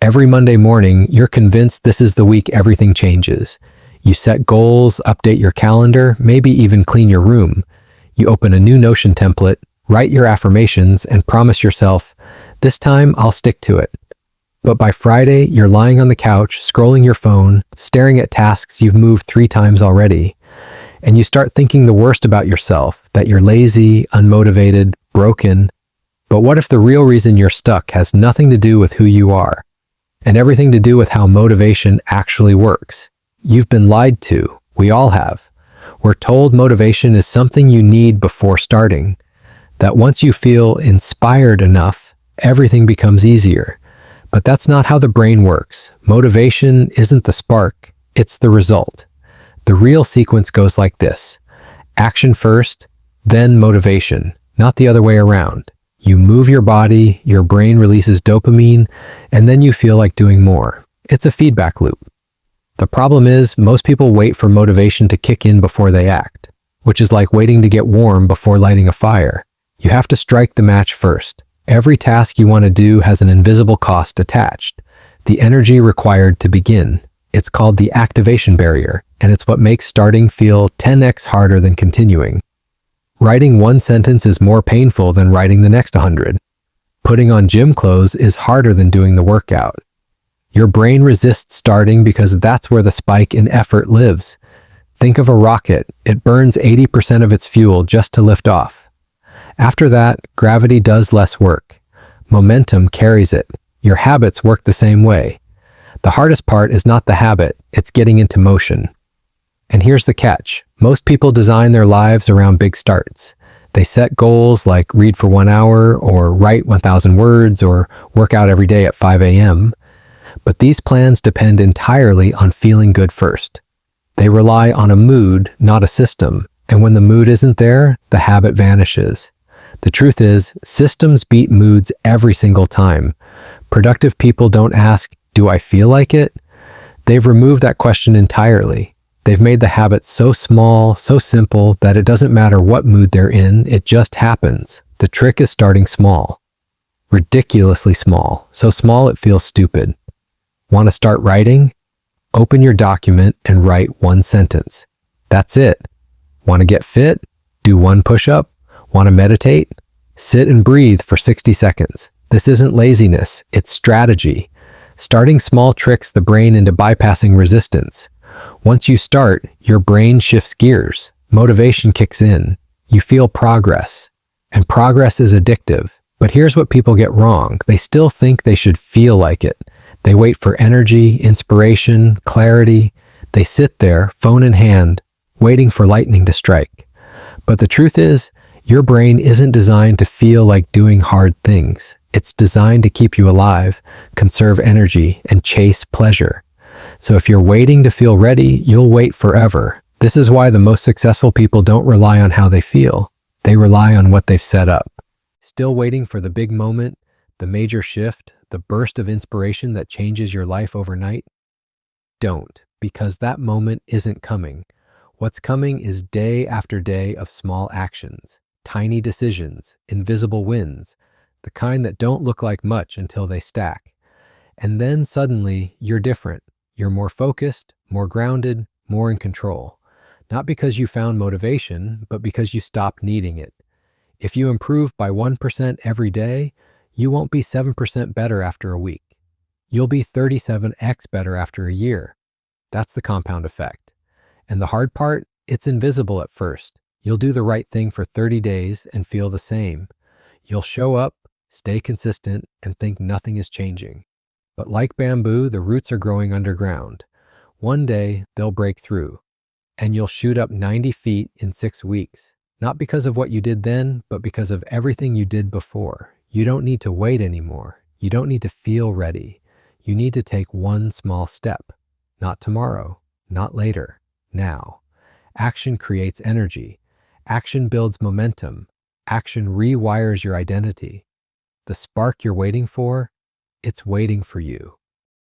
Every Monday morning, you're convinced this is the week everything changes. You set goals, update your calendar, maybe even clean your room. You open a new Notion template, write your affirmations, and promise yourself, this time I'll stick to it. But by Friday, you're lying on the couch, scrolling your phone, staring at tasks you've moved 3 times already. And you start thinking the worst about yourself, that you're lazy, unmotivated, broken. But what if the real reason you're stuck has nothing to do with who you are, and everything to do with how motivation actually works? You've been lied to. We all have. We're told motivation is something you need before starting, that once you feel inspired enough, everything becomes easier. But that's not how the brain works. Motivation isn't the spark, it's the result. The real sequence goes like this: action first, then motivation, not the other way around. You move your body, your brain releases dopamine, and then you feel like doing more. It's a feedback loop. The problem is, most people wait for motivation to kick in before they act, which is like waiting to get warm before lighting a fire. You have to strike the match first. Every task you want to do has an invisible cost attached, the energy required to begin. It's called the activation barrier, and it's what makes starting feel 10x harder than continuing. Writing one sentence is more painful than writing the next 100. Putting on gym clothes is harder than doing the workout. Your brain resists starting because that's where the spike in effort lives. Think of a rocket. It burns 80% of its fuel just to lift off. After that, gravity does less work. Momentum carries it. Your habits work the same way. The hardest part is not the habit, it's getting into motion. And here's the catch. Most people design their lives around big starts. They set goals like read for 1 hour, or write 1,000 words, or work out every day at 5 a.m. But these plans depend entirely on feeling good first. They rely on a mood, not a system. And when the mood isn't there, the habit vanishes. The truth is, systems beat moods every single time. Productive people don't ask, do I feel like it? They've removed that question entirely. They've made the habit so small, so simple, that it doesn't matter what mood they're in, it just happens. The trick is starting small. Ridiculously small. So small it feels stupid. Want to start writing? Open your document and write 1 sentence. That's it. Want to get fit? Do 1 push-up? Want to meditate? Sit and breathe for 60 seconds. This isn't laziness, it's strategy. Starting small tricks the brain into bypassing resistance. Once you start, your brain shifts gears. Motivation kicks in. You feel progress. And progress is addictive. But here's what people get wrong. They still think they should feel like it. They wait for energy, inspiration, clarity. They sit there, phone in hand, waiting for lightning to strike. But the truth is, your brain isn't designed to feel like doing hard things. It's designed to keep you alive, conserve energy, and chase pleasure. So if you're waiting to feel ready, you'll wait forever. This is why the most successful people don't rely on how they feel. They rely on what they've set up. Still waiting for the big moment, the major shift, the burst of inspiration that changes your life overnight? Don't, because that moment isn't coming. What's coming is day after day of small actions, tiny decisions, invisible wins, the kind that don't look like much until they stack. And then suddenly, you're different. You're more focused, more grounded, more in control. Not because you found motivation, but because you stopped needing it. If you improve by 1% every day, you won't be 7% better after a week. You'll be 37x better after a year. That's the compound effect. And the hard part, it's invisible at first. You'll do the right thing for 30 days and feel the same. You'll show up, stay consistent, and think nothing is changing. But like bamboo, the roots are growing underground. One day, they'll break through, and you'll shoot up 90 feet in 6 weeks. Not because of what you did then, but because of everything you did before. You don't need to wait anymore. You don't need to feel ready. You need to take 1 small step. Not tomorrow, not later, now. Action creates energy. Action builds momentum. Action rewires your identity. The spark you're waiting for, it's waiting for you.